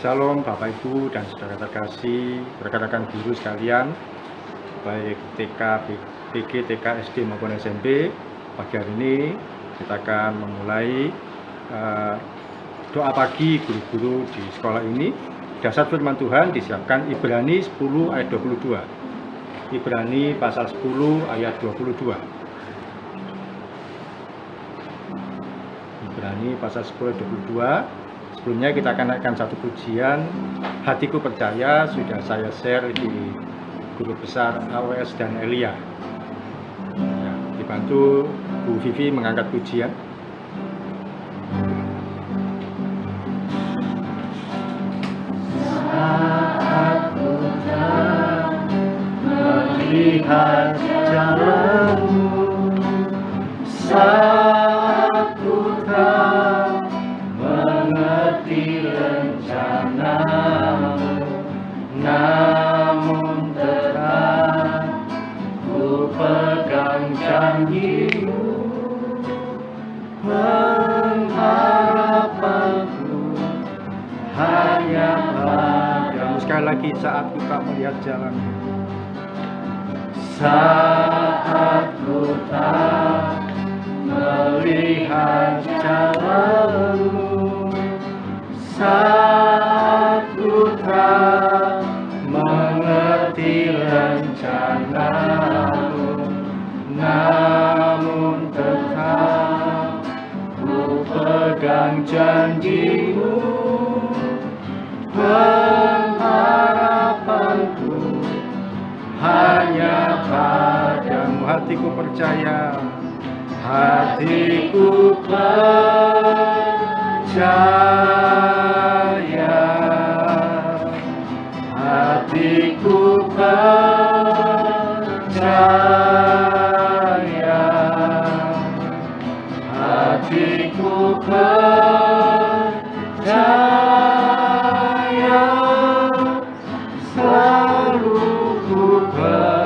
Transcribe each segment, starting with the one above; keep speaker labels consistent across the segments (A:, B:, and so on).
A: Shalom Bapak Ibu dan saudara terkasih, rekan-rekan guru sekalian, baik TK, PG, TK, SD maupun SMP. Pagi hari ini kita akan memulai doa pagi guru-guru di sekolah ini. Dasar firman Tuhan disiapkan Ibrani 10 ayat 22. Ibrani pasal 10 ayat 22. Ibrani pasal 10 ayat 22. Sebelumnya kita akan naikkan satu pujian, Hatiku Percaya, sudah saya share di guru besar AWS dan Elia. Ya, dibantu Bu Vivi mengangkat pujian.
B: Saat ku tak melihat jalanmu, saat ku tak mengerti rencanamu, namun tetap ku pegang janjimu. Pengharapanku hanya padamu.
A: Sekali lagi, saat ku tak melihat jalanmu,
B: saat ku tak melihat jalanmu, saat ku tak mengerti rencanamu, namun tetap ku pegang janjimu. Pengharapanku hanya padamu.
A: hatiku percaya,
B: Hatiku percaya, hatiku percaya, hatiku percaya, selalu ku percaya.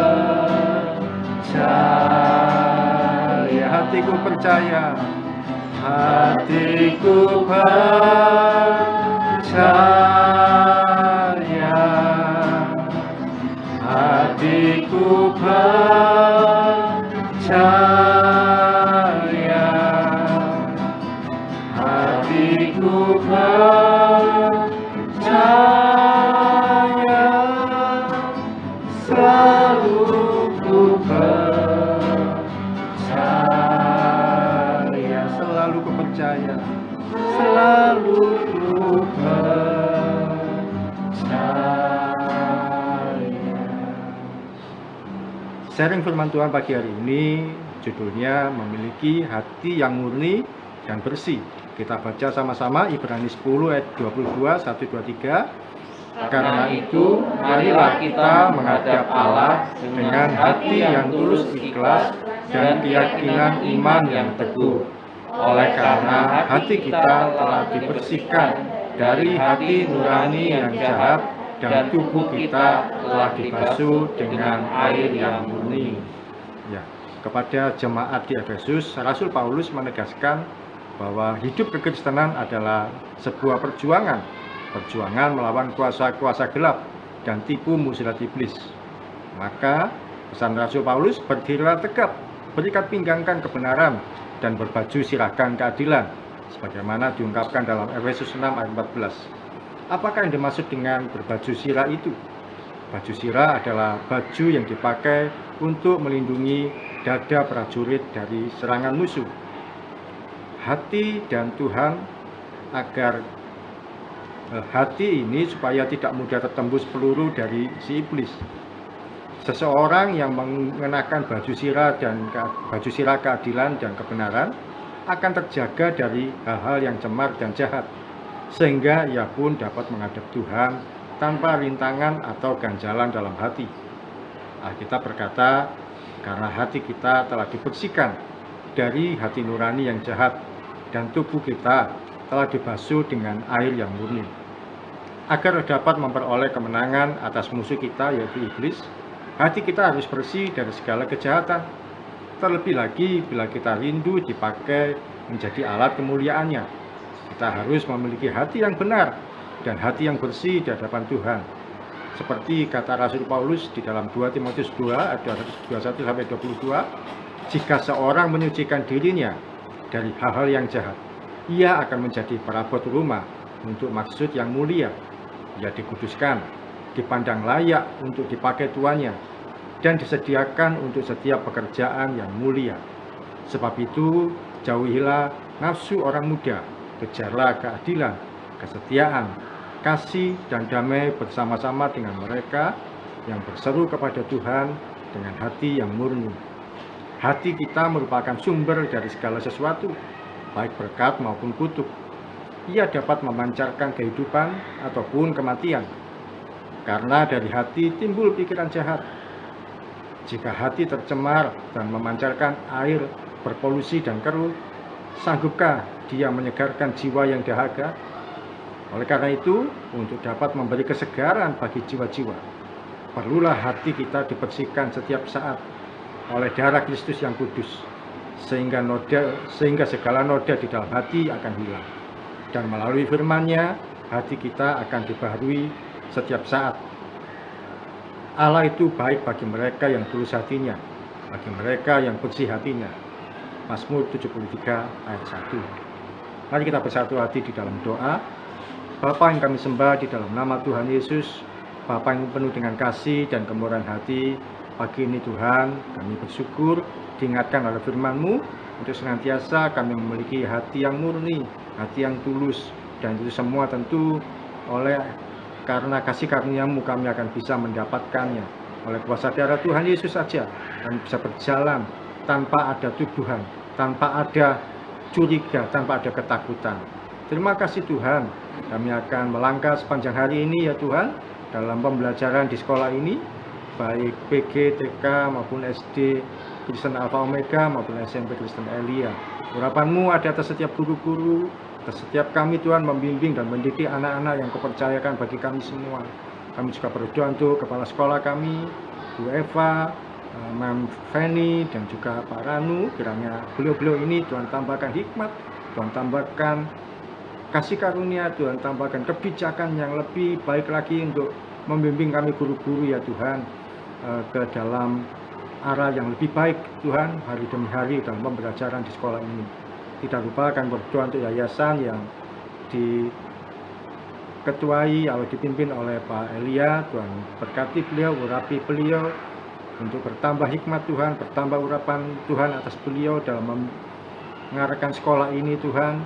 A: hatiku percaya,
B: Hatiku percaya, hatiku percaya, hatiku percaya, selalu ku percaya,
A: selalu ku percaya.
B: selalu ku percaya.
A: Sharing firman Tuhan pagi hari ini judulnya memiliki hati yang murni dan bersih. Kita baca sama-sama Ibrani 10 ayat 22, 1, 2, 3. Karena itu, marilah kita menghadap Allah dengan hati yang tulus ikhlas dan keyakinan iman yang teguh. Oleh karena hati kita telah dibersihkan dari hati nurani yang jahat dan tubuh kita telah dibasuh dengan air yang murni. Ya, kepada jemaat di Efesus, Rasul Paulus menegaskan bahwa hidup kekristenan adalah sebuah perjuangan melawan kuasa-kuasa gelap dan tipu muslihat iblis. Maka pesan Rasul Paulus, berdirilah tegap, berikat pinggangkan kebenaran dan berbaju sirahkan keadilan, sebagaimana diungkapkan dalam Efesus 6 ayat 14. Apakah yang dimaksud dengan berbaju sirah itu? Baju sirah adalah baju yang dipakai untuk melindungi dada prajurit dari serangan musuh. Hati dan Tuhan agar hati ini supaya tidak mudah tertembus peluru dari si iblis. Seseorang yang mengenakan baju sirah keadilan dan kebenaran akan terjaga dari hal-hal yang cemar dan jahat, sehingga ia pun dapat menghadap Tuhan tanpa rintangan atau ganjalan dalam hati. Alkitab berkata, karena hati kita telah dibersihkan dari hati nurani yang jahat dan tubuh kita telah dibasuh dengan air yang murni. Agar dapat memperoleh kemenangan atas musuh kita yaitu iblis, hati kita harus bersih dari segala kejahatan. Terlebih lagi bila kita rindu dipakai menjadi alat kemuliaannya. Kita harus memiliki hati yang benar dan hati yang bersih di hadapan Tuhan. Seperti kata Rasul Paulus di dalam 2 Timotius 2 ayat 21-22, jika seorang menyucikan dirinya dari hal-hal yang jahat, ia akan menjadi perabot rumah untuk maksud yang mulia. Ia dikuduskan, dipandang layak untuk dipakai tuannya, dan disediakan untuk setiap pekerjaan yang mulia. Sebab itu, jauhilah nafsu orang muda, kejarlah keadilan, kesetiaan, kasih, dan damai bersama-sama dengan mereka yang berseru kepada Tuhan dengan hati yang murni. Hati kita merupakan sumber dari segala sesuatu, baik berkat maupun kutuk. Ia dapat memancarkan kehidupan ataupun kematian. Karena dari hati timbul pikiran jahat. Jika hati tercemar dan memancarkan air berpolusi dan keruh, sanggupkah dia menyegarkan jiwa yang dahaga? Oleh karena itu, untuk dapat memberi kesegaran bagi jiwa-jiwa, perlulah hati kita dibersihkan setiap saat oleh darah Kristus yang kudus, sehingga segala noda di dalam hati akan hilang. Dan melalui firman-Nya, hati kita akan dibaharui setiap saat. Allah itu baik bagi mereka yang tulus hatinya, bagi mereka yang bersih hatinya. Mazmur 73 ayat 1. Mari kita bersatu hati di dalam doa. Bapa yang kami sembah di dalam nama Tuhan Yesus, Bapa yang penuh dengan kasih dan kemurahan hati, pagi ini Tuhan kami bersyukur diingatkan oleh firman-Mu untuk senantiasa kami memiliki hati yang murni, hati yang tulus, dan itu semua tentu karena kasih karunia-Mu kami akan bisa mendapatkannya. Oleh kuasa darah Tuhan Yesus saja kami bisa berjalan tanpa ada tuduhan, tanpa ada curiga, tanpa ada ketakutan. Terima kasih Tuhan, kami akan melangkah sepanjang hari ini ya Tuhan, dalam pembelajaran di sekolah ini, baik PG, TK maupun SD Kristen Alpha Omega maupun SMP Kristen Elia. Urapan-Mu ada atas setiap guru-guru, atas setiap kami Tuhan, membimbing dan mendidik anak-anak yang Kau percayakan bagi kami semua. Kami juga berdoa untuk kepala sekolah kami, Bu Eva, Mam Feni, dan juga Pak Ranu. Kiranya beliau-beliau ini Tuhan tambahkan hikmat, Tuhan tambahkan kasih karunia, Tuhan tambahkan kebijakan yang lebih baik lagi untuk membimbing kami guru-guru ya Tuhan, ke dalam arah yang lebih baik Tuhan, hari demi hari dalam pembelajaran di sekolah ini. Tidak lupa akan berdoa untuk yayasan yang diketuai atau dipimpin oleh Pak Elia. Tuhan berkati beliau, urapi beliau untuk bertambah hikmat Tuhan, bertambah urapan Tuhan atas beliau dalam mengarahkan sekolah ini Tuhan,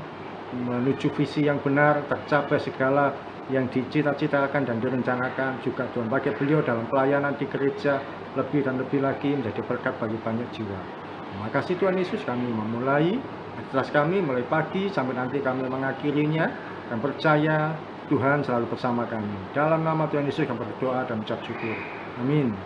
A: menuju visi yang benar, tercapai segala yang dicita-citakan dan direncanakan. Juga Tuhan pakai beliau dalam pelayanan di gereja lebih dan lebih lagi, menjadi berkat bagi banyak jiwa. Terima kasih Tuhan Yesus, kami memulai aktivitas kami mulai pagi sampai nanti kami mengakhirinya, dan percaya Tuhan selalu bersama kami. Dalam nama Tuhan Yesus kami berdoa dan ucap syukur. Amin.